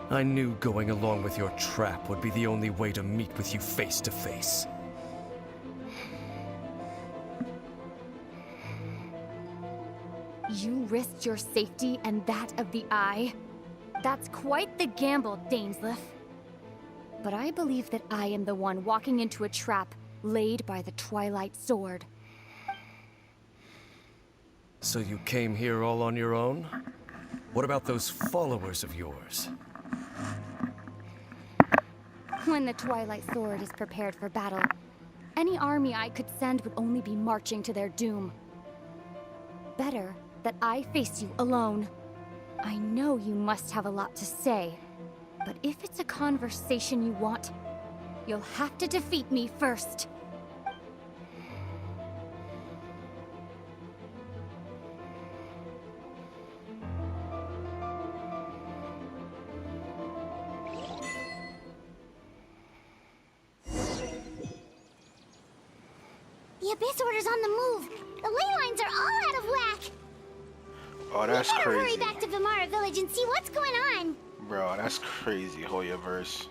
Speaker 9: I knew going along with your trap would be the only way to meet with you face to face.
Speaker 10: You risked your safety and that of the Eye? That's quite the gamble, Dainsleif. But I believe that I am the one walking into a trap laid by the Twilight Sword.
Speaker 9: So you came here all on your own? What about those followers of yours?
Speaker 10: When the Twilight Sword is prepared for battle, any army I could send would only be marching to their doom. Better that I face you alone. I know you must have a lot to say, but if it's a conversation you want, you'll have to defeat me first.
Speaker 3: The Abyss Order's on the move. The ley lines are all out of whack.
Speaker 1: Oh, that's
Speaker 3: We gotta
Speaker 1: crazy.
Speaker 3: hurry back to Vimara Village and see what's going on.
Speaker 1: Bro, that's crazy, Hoyaverse.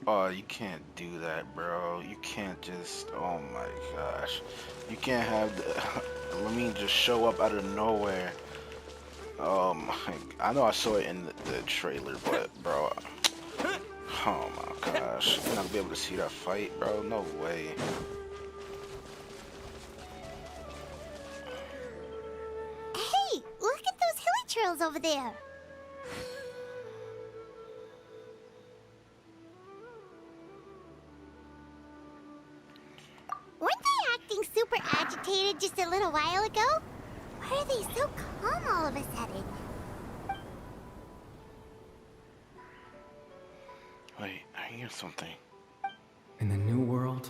Speaker 1: Oh, you can't do that, bro. You can't just, oh my gosh. You can't have the, let me just show up out of nowhere. Oh my, I know I saw it in the trailer, but bro, oh my gosh. You're not gonna be able to see that fight, bro. No way.
Speaker 3: Hey, look at those hilly trails over there. Weren't they acting super agitated just a little while ago? Why are they so calm all of a sudden?
Speaker 1: Wait, I hear something.
Speaker 11: In the New World,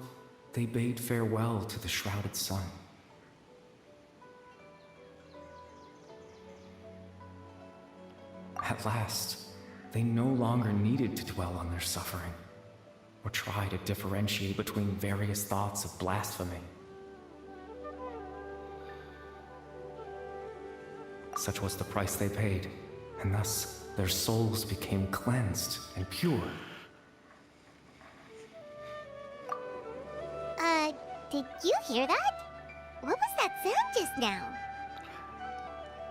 Speaker 11: they bade farewell to the shrouded sun. At last, they no longer needed to dwell on their suffering, or try to differentiate between various thoughts of blasphemy. Such was the price they paid, and thus their souls became cleansed and pure.
Speaker 3: Did you hear that? What was that sound just now?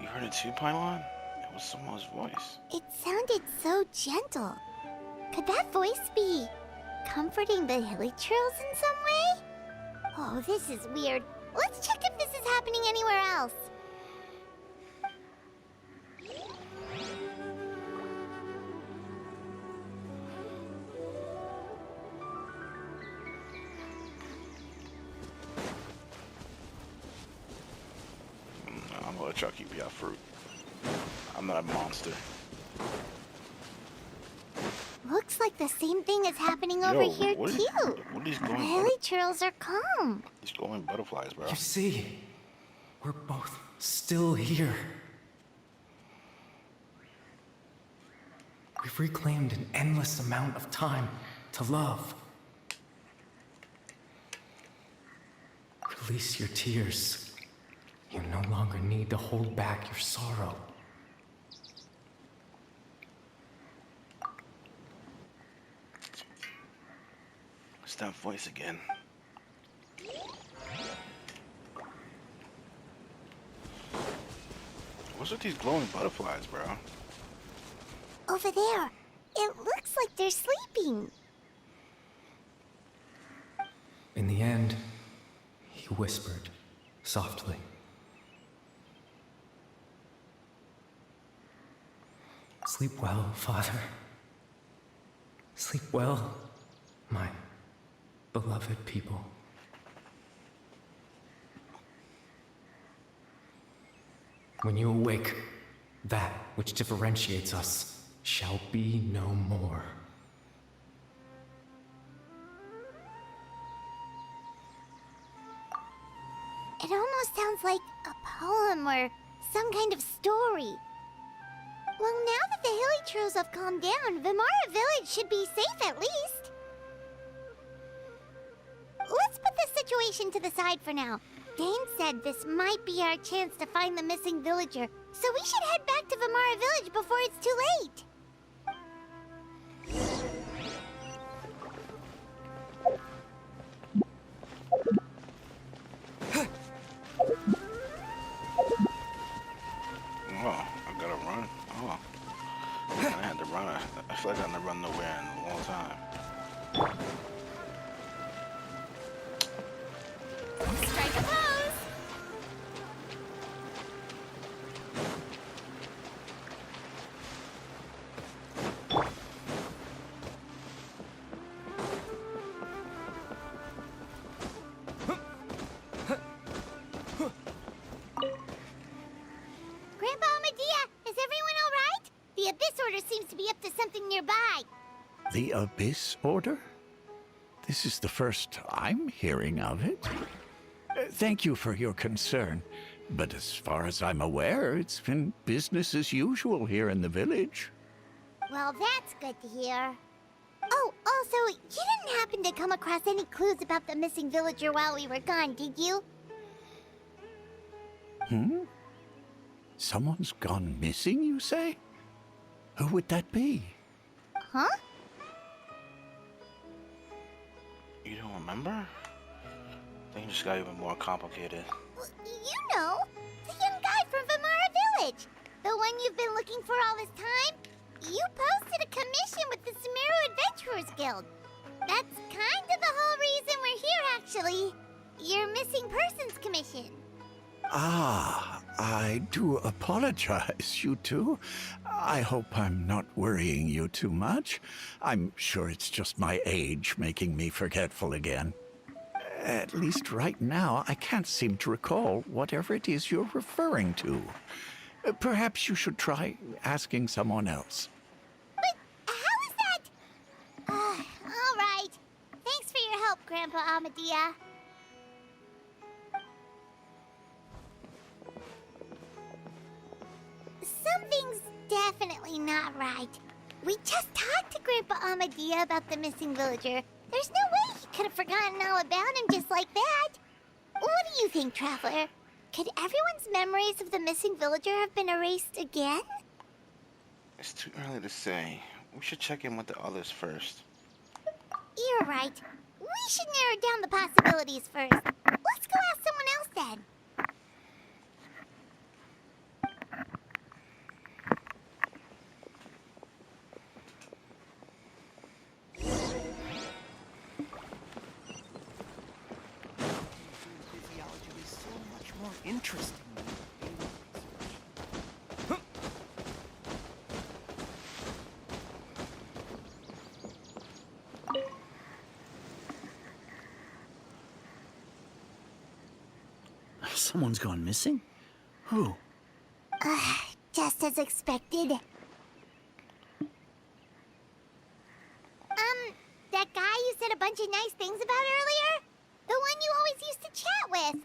Speaker 1: You heard it too, Pylon? It was someone's voice.
Speaker 3: It sounded so gentle. Could that voice be comforting the hilly trails in some way? Oh, this is weird. Let's check if this is happening anywhere else.
Speaker 1: I'm gonna let y'all keep y'all fruit. I'm not a monster.
Speaker 3: Looks like the same thing is happening over
Speaker 1: Yo,
Speaker 3: here
Speaker 1: what is-
Speaker 3: too.
Speaker 1: what are these
Speaker 3: The
Speaker 1: glowing
Speaker 3: hilly trails are calm.
Speaker 1: These glowing butterflies, bro.
Speaker 11: You see, we're both still here. We've reclaimed an endless amount of time to love. Release your tears. You no longer need to hold back your sorrow.
Speaker 1: It's that voice again. What's with these glowing butterflies, bro?
Speaker 3: Over there. It looks like they're sleeping.
Speaker 11: In the end, he whispered softly. Sleep well, Father. Sleep well, my beloved people. When you awake, that which differentiates us shall be no more.
Speaker 3: It almost sounds like a poem or some kind of story. Well, now that the hilly trails have calmed down, Vimara Village should be safe at least. Let's put this situation to the side for now. Dane said this might be our chance to find the missing villager, so we should head back to Vimara Village before it's too late. seems to be up to something nearby.
Speaker 6: The Abyss Order? This is the first I'm hearing of it. Thank you for your concern, but as far as I'm aware, it's been business as usual here in the village.
Speaker 3: Well, that's good to hear. Oh, also, you didn't happen to come across any clues about the missing villager while we were gone, did you?
Speaker 6: Someone's gone missing, you say? Who would that be?
Speaker 3: Huh?
Speaker 1: You don't remember? Things just got even more complicated.
Speaker 3: Well, you know, the young guy from Vamara Village. The one you've been looking for all this time. You posted a commission with the Sumeru Adventurers Guild. That's kind of the whole reason we're here, actually. Your missing persons commission.
Speaker 6: Ah, I do apologize, you two. I hope I'm not worrying you too much. I'm sure it's just my age making me forgetful again. At least right now, I can't seem to recall whatever it is you're referring to. Perhaps you should try asking someone else.
Speaker 3: But how is that? All right. Thanks for your help, Grandpa Amadia. Something's definitely not right. We just talked to Grandpa Amadia about the missing villager. There's no way he could have forgotten all about him just like that. What do you think, Traveler? Could everyone's memories of the missing villager have been erased again?
Speaker 1: It's too early to say. We should check in with the others first.
Speaker 3: You're right. We should narrow down the possibilities first. Let's go ask someone else then.
Speaker 8: Physiology is so much more interesting than
Speaker 4: Someone's gone missing? Who?
Speaker 3: Just as expected. That guy you said a bunch of nice things about earlier? The one you always used to chat with.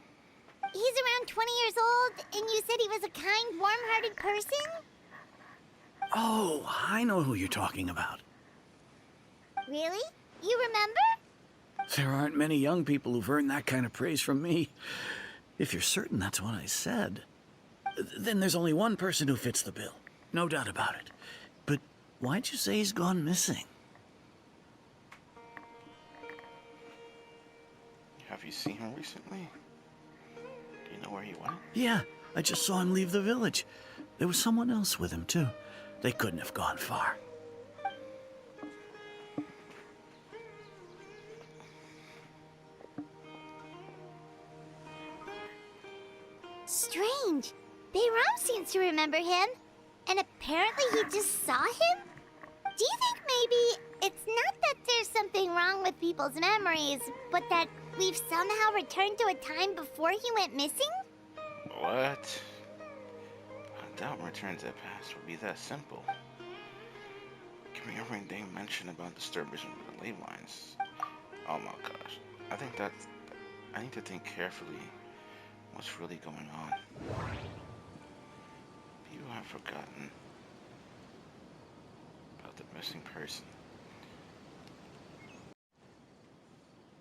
Speaker 3: He's around 20 years old, and you said he was a kind, warm-hearted person?
Speaker 4: Oh, I know who you're talking about.
Speaker 3: Really? You remember?
Speaker 4: There aren't many young people who've earned that kind of praise from me. If you're certain that's what I said, then there's only one person who fits the bill. No doubt about it. But why'd you say he's gone missing?
Speaker 1: Have you seen him recently? Do you know where he went?
Speaker 4: Yeah, I just saw him leave the village. There was someone else with him, too. They couldn't have gone far.
Speaker 3: Strange. Bayram seems to remember him. And apparently he just saw him? Do you think maybe it's not that there's something wrong with people's memories, but that we've somehow returned to a time before he went missing?
Speaker 1: What? I doubt return to the past would be that simple. Remembering they mentioned about disturbances with the ley lines. Oh my gosh. I need to think carefully what's really going on. People have forgotten about the missing person.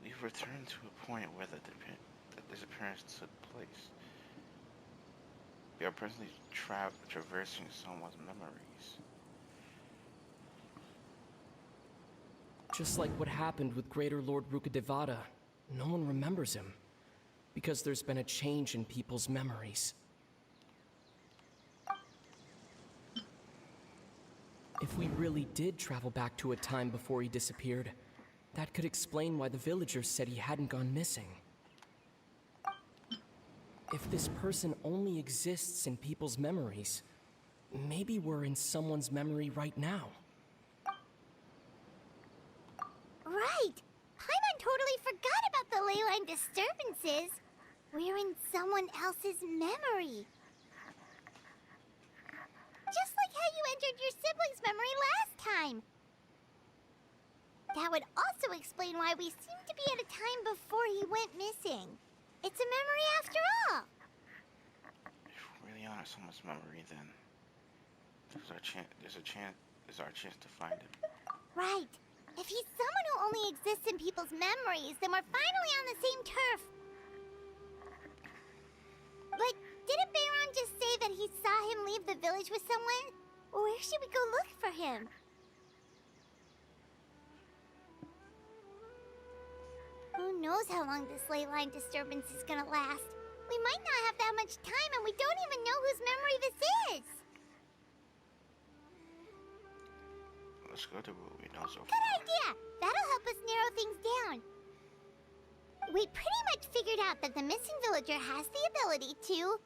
Speaker 1: We've returned to a point where the disappearance took place. We are presently traversing someone's memories.
Speaker 12: Just like what happened with Greater Lord Rukkhadevata, no one remembers him. Because there's been a change in people's memories. If we really did travel back to a time before he disappeared, that could explain why the villagers said he hadn't gone missing. If this person only exists in people's memories, maybe we're in someone's memory right now.
Speaker 3: Right! Paimon totally forgot about the ley line disturbances. We're in someone else's memory. Just like how you entered your sibling's memory explain why we seem to be at a time before he went missing. It's a memory after all.
Speaker 1: If we really honor someone's memory, then there's our chance to find him.
Speaker 3: Right. If he's someone who only exists in people's memories, then we're finally on the same turf. But didn't Bayron just say that he saw him leave the village with someone? Where should we go look for him? Who knows how long this ley line disturbance is gonna last? We might not have that much time, and we don't even know whose memory this is.
Speaker 1: Let's go to what we know so far.
Speaker 3: Good idea! That'll help us narrow things down. We pretty much figured out that the missing villager has the ability to...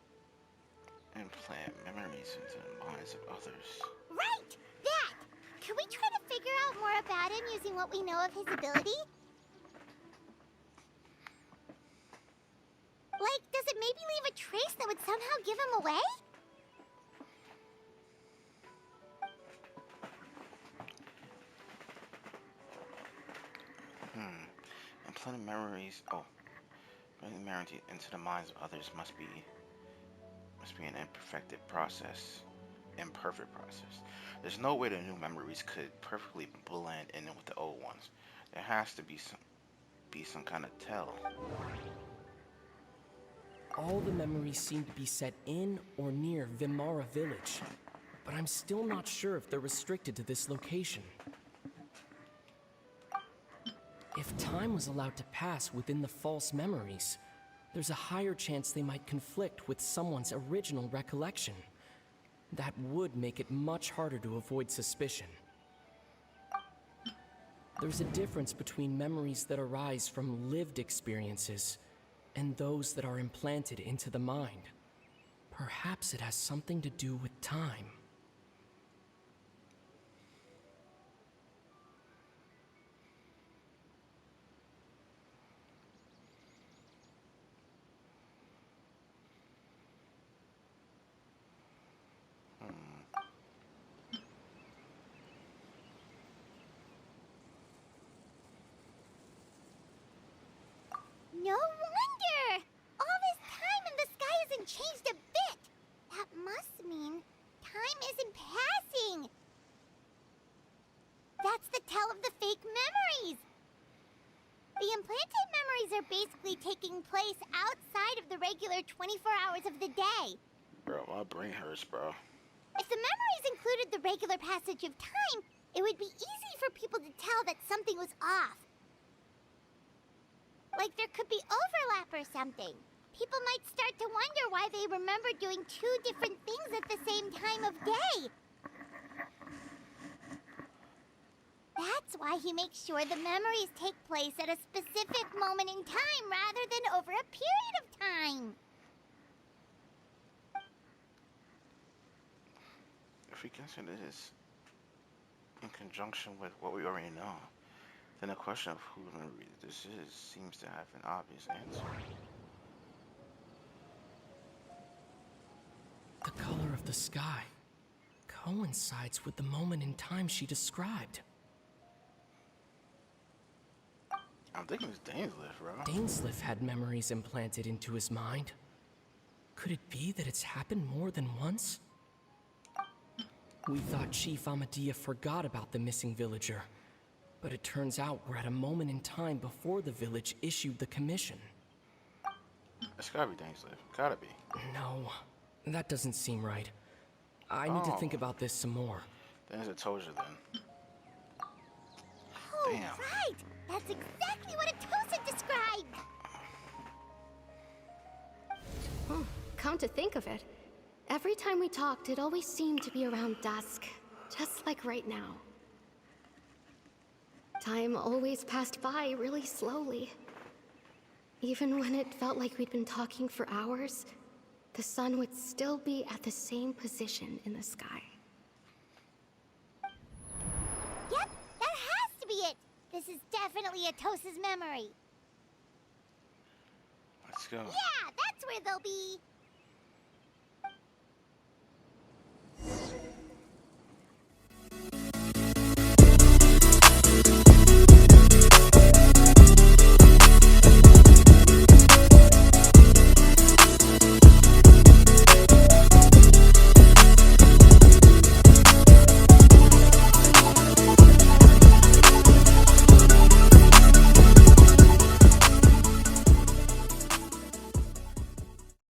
Speaker 1: implant memories into the minds of others.
Speaker 3: Right! That! Can we try to figure out more about him using what we know of his ability? Like, does it maybe leave a trace that would somehow give him away?
Speaker 1: Implanting memories into the minds of others must be an imperfect process. There's no way the new memories could perfectly blend in with the old ones. There has to be some kind of tell.
Speaker 12: All the memories seem to be set in or near Vimara village, but I'm still not sure if they're restricted to this location. If time was allowed to pass within the false memories, there's a higher chance they might conflict with someone's original recollection. That would make it much harder to avoid suspicion. There's a difference between memories that arise from lived experiences and those that are implanted into the mind. Perhaps it has something to do with time.
Speaker 3: No wonder! All this time and the sky hasn't changed a bit! That must mean time isn't passing! That's the tell of the fake memories! The implanted memories are basically taking place outside of the regular 24 hours of the day.
Speaker 1: Bro, my brain hurts, bro.
Speaker 3: If the memories included the regular passage of time, it would be easy for people to tell that something was off. Like there could be overlap or something. People might start to wonder why they remember doing two different things at the same time of day. That's why he makes sure the memories take place at a specific moment in time rather than over a period of time.
Speaker 1: If we consider this in conjunction with what we already know, then the question of whose memory this is seems to have an obvious answer.
Speaker 12: The color of the sky coincides with the moment in time she described.
Speaker 1: I'm thinking it's Dainsliff, bro.
Speaker 12: Dainsliff had memories implanted into his mind. Could it be that it's happened more than once? We thought Chief Amadea forgot about the missing villager, but it turns out we're at a moment in time before the village issued the commission.
Speaker 1: It's gotta be Dainsliff. Gotta be.
Speaker 12: No, that doesn't seem right. I need to think about this some more.
Speaker 1: Then it's a Toja then.
Speaker 3: Oh,
Speaker 1: Damn.
Speaker 3: right! That's exactly what Atosa described!
Speaker 7: Oh, come to think of it, every time we talked, it always seemed to be around dusk, just like right now. Time always passed by really slowly. Even when it felt like we'd been talking for hours, the sun would still be at the same position in the sky.
Speaker 3: Yep, that has to be it! This is definitely Atosa's memory.
Speaker 1: Let's go.
Speaker 3: Yeah, that's where they'll be.